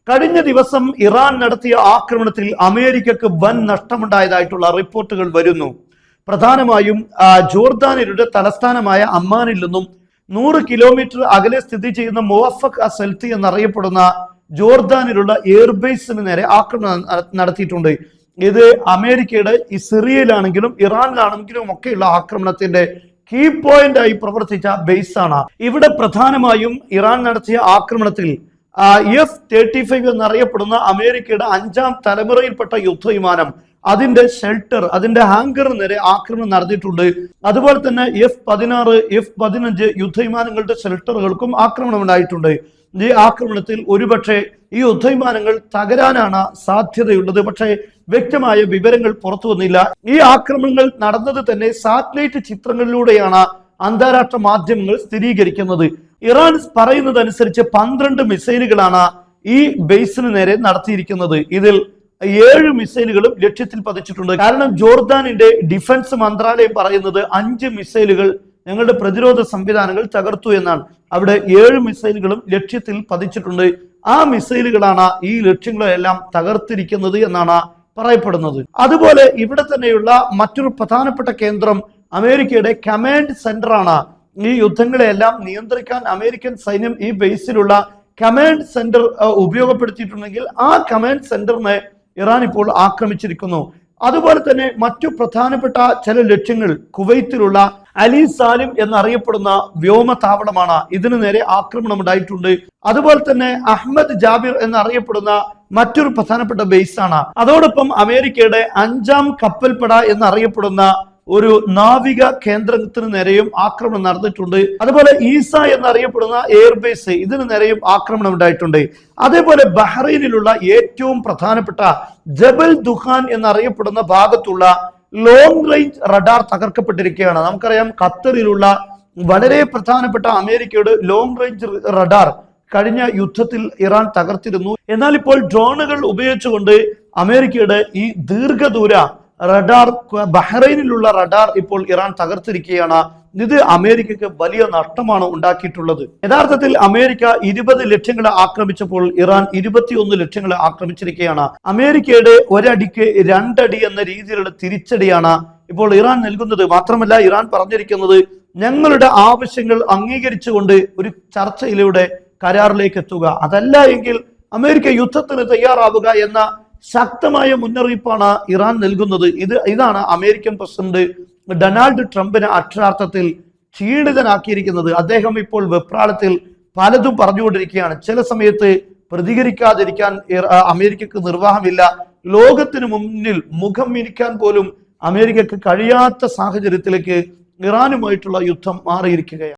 കഴിഞ്ഞ ദിവസം ഇറാൻ നടത്തിയ ആക്രമണത്തിൽ അമേരിക്കക്ക് വൻ നഷ്ടമുണ്ടായതായിട്ടുള്ള റിപ്പോർട്ടുകൾ വരുന്നു. പ്രധാനമായും ജോർദാനിയുടെ തലസ്ഥാനമായ അമ്മാനിൽ നിന്നും 100 കിലോമീറ്റർ അകലെ സ്ഥിതി ചെയ്യുന്ന മുവഫഖ് അസൽത്തി എന്നറിയപ്പെടുന്ന ജോർദാനിലുള്ള എയർബേസിന് നേരെ ആക്രമണം നടത്തിയിട്ടുണ്ട്. ഇത് അമേരിക്കയുടെ സിറിയയിലാണെങ്കിലും ഇറാനിലാണെങ്കിലും ഒക്കെയുള്ള ആക്രമണത്തിന്റെ കീ പോയിന്റ് ആയി പ്രവർത്തിച്ച ബേസാണ്. ഇവിടെ പ്രധാനമായും ഇറാൻ നടത്തിയ ആക്രമണത്തിൽ F-35 എന്നറിയപ്പെടുന്ന അമേരിക്കയുടെ 5ാം തലമുറയിൽപ്പെട്ട യുദ്ധവിമാനം, അതിന്റെ ഷെൽട്ടർ, അതിന്റെ ഹാങ്കറിന് നേരെ ആക്രമണം നടത്തിയിട്ടുണ്ട്. അതുപോലെ തന്നെ F-16, F-15 യുദ്ധവിമാനങ്ങളുടെ ഷെൽട്ടറുകൾക്കും ആക്രമണം ഉണ്ടായിട്ടുണ്ട്. ഈ ആക്രമണത്തിൽ ഒരുപക്ഷെ ഈ യുദ്ധവിമാനങ്ങൾ തകരാനാണ് സാധ്യതയുള്ളത്. പക്ഷേ വ്യക്തമായ വിവരങ്ങൾ പുറത്തു വന്നില്ല. ഈ ആക്രമണങ്ങൾ നടന്നത് തന്നെ സാറ്റലൈറ്റ് ചിത്രങ്ങളിലൂടെയാണ് അന്താരാഷ്ട്ര മാധ്യമങ്ങൾ സ്ഥിരീകരിക്കുന്നത്. ഇറാൻ പറയുന്നതനുസരിച്ച് 12 മിസൈലുകളാണ് ഈ ബേസിന് നേരെ നടത്തിയിരിക്കുന്നത്. ഇതിൽ 7 മിസൈലുകളും ലക്ഷ്യത്തിൽ പതിച്ചിട്ടുണ്ട്. കാരണം ജോർദാനിന്റെ ഡിഫൻസ് മന്ത്രാലയം പറയുന്നത് 5 മിസൈലുകൾ ഞങ്ങളുടെ പ്രതിരോധ സംവിധാനങ്ങൾ തകർത്തു എന്നാണ്. അവിടെ 7 മിസൈലുകളും ലക്ഷ്യത്തിൽ പതിച്ചിട്ടുണ്ട്. ആ മിസൈലുകളാണ് ഈ ലക്ഷ്യങ്ങളെല്ലാം തകർത്തിരിക്കുന്നത് എന്നാണ് പറയപ്പെടുന്നത്. അതുപോലെ ഇവിടെ തന്നെയുള്ള മറ്റൊരു പ്രധാനപ്പെട്ട കേന്ദ്രം അമേരിക്കയുടെ കമാൻഡ് സെന്റർ ആണ്. ഈ യുദ്ധങ്ങളെല്ലാം നിയന്ത്രിക്കാൻ അമേരിക്കൻ സൈന്യം ഈ ബേസിലുള്ള കമാൻഡ് സെന്റർ ഉപയോഗപ്പെടുത്തിയിട്ടുണ്ടെങ്കിൽ ആ കമാൻഡ് സെന്ററിനെ ഇറാൻ ഇപ്പോൾ ആക്രമിച്ചിരിക്കുന്നു. അതുപോലെ തന്നെ മറ്റു പ്രധാനപ്പെട്ട ചില ലക്ഷ്യങ്ങൾ കുവൈത്തിലുള്ള അലി സാലിം എന്നറിയപ്പെടുന്ന വ്യോമതാവളമാണ്. ഇതിനു നേരെ ആക്രമണം ഉണ്ടായിട്ടുണ്ട്. അതുപോലെ തന്നെ അഹമ്മദ് ജാബിർ എന്നറിയപ്പെടുന്ന മറ്റൊരു പ്രധാനപ്പെട്ട ബേസാണ്. അതോടൊപ്പം അമേരിക്കയുടെ 5ാം കപ്പൽപ്പട എന്നറിയപ്പെടുന്ന ഒരു നാവിക കേന്ദ്രത്തിന് നേരെയും ആക്രമണം നടന്നിട്ടുണ്ട്. അതുപോലെ ഈസ എന്നറിയപ്പെടുന്ന എയർബേസ്, ഇതിനു നേരെയും ആക്രമണം ഉണ്ടായിട്ടുണ്ട്. അതേപോലെ ബഹ്റൈനിലുള്ള ഏറ്റവും പ്രധാനപ്പെട്ട ജബൽ ദുഖാൻ എന്നറിയപ്പെടുന്ന ഭാഗത്തുള്ള ലോങ് റേഞ്ച് റഡാർ തകർക്കപ്പെട്ടിരിക്കുകയാണ്. നമുക്കറിയാം ഖത്തറിലുള്ള വളരെ പ്രധാനപ്പെട്ട അമേരിക്കയുടെ ലോങ് റേഞ്ച് റഡാർ കഴിഞ്ഞ യുദ്ധത്തിൽ ഇറാൻ തകർത്തിരുന്നു. എന്നാൽ ഇപ്പോൾ ഡ്രോണുകൾ ഉപയോഗിച്ചുകൊണ്ട് അമേരിക്കയുടെ ഈ ദീർഘദൂര റഡാർ, ബഹ്റൈനിലുള്ള റഡാർ ഇപ്പോൾ ഇറാൻ തകർത്തിരിക്കുകയാണ്. ഇത് അമേരിക്കക്ക് വലിയ നഷ്ടമാണ് ഉണ്ടാക്കിയിട്ടുള്ളത്. യഥാർത്ഥത്തിൽ അമേരിക്ക 20 ലക്ഷ്യങ്ങളെ ആക്രമിച്ചപ്പോൾ ഇറാൻ 21 ലക്ഷ്യങ്ങളെ ആക്രമിച്ചിരിക്കുകയാണ്. അമേരിക്കയുടെ ഒരടിക്ക് 2 അടി എന്ന രീതിയിലുള്ള തിരിച്ചടിയാണ് ഇപ്പോൾ ഇറാൻ നൽകുന്നത്. മാത്രമല്ല ഇറാൻ പറഞ്ഞിരിക്കുന്നത് ഞങ്ങളുടെ ആവശ്യങ്ങൾ അംഗീകരിച്ചുകൊണ്ട് ഒരു ചർച്ചയിലൂടെ കരാറിലേക്ക് എത്തുക, അതല്ല എങ്കിൽ അമേരിക്ക യുദ്ധത്തിന് തയ്യാറാവുക എന്ന ശക്തമായ മുന്നറിയിപ്പാണ് ഇറാൻ നൽകുന്നത്. ഇതാണ് അമേരിക്കൻ പ്രസിഡന്റ് ഡൊണാൾഡ് ട്രംപിനെ അക്ഷരാർത്ഥത്തിൽ ക്ഷീണിതനാക്കിയിരിക്കുന്നത്. അദ്ദേഹം ഇപ്പോൾ വെപ്രാളത്തിൽ പലതും പറഞ്ഞുകൊണ്ടിരിക്കുകയാണ്. ചില സമയത്ത് പ്രതികരിക്കാതിരിക്കാൻ അമേരിക്കക്ക് നിർവാഹമില്ല. ലോകത്തിന് മുന്നിൽ മുഖം മിനിക്കാൻ പോലും അമേരിക്കക്ക് കഴിയാത്ത സാഹചര്യത്തിലേക്ക് ഇറാനുമായിട്ടുള്ള യുദ്ധം മാറിയിരിക്കുകയാണ്.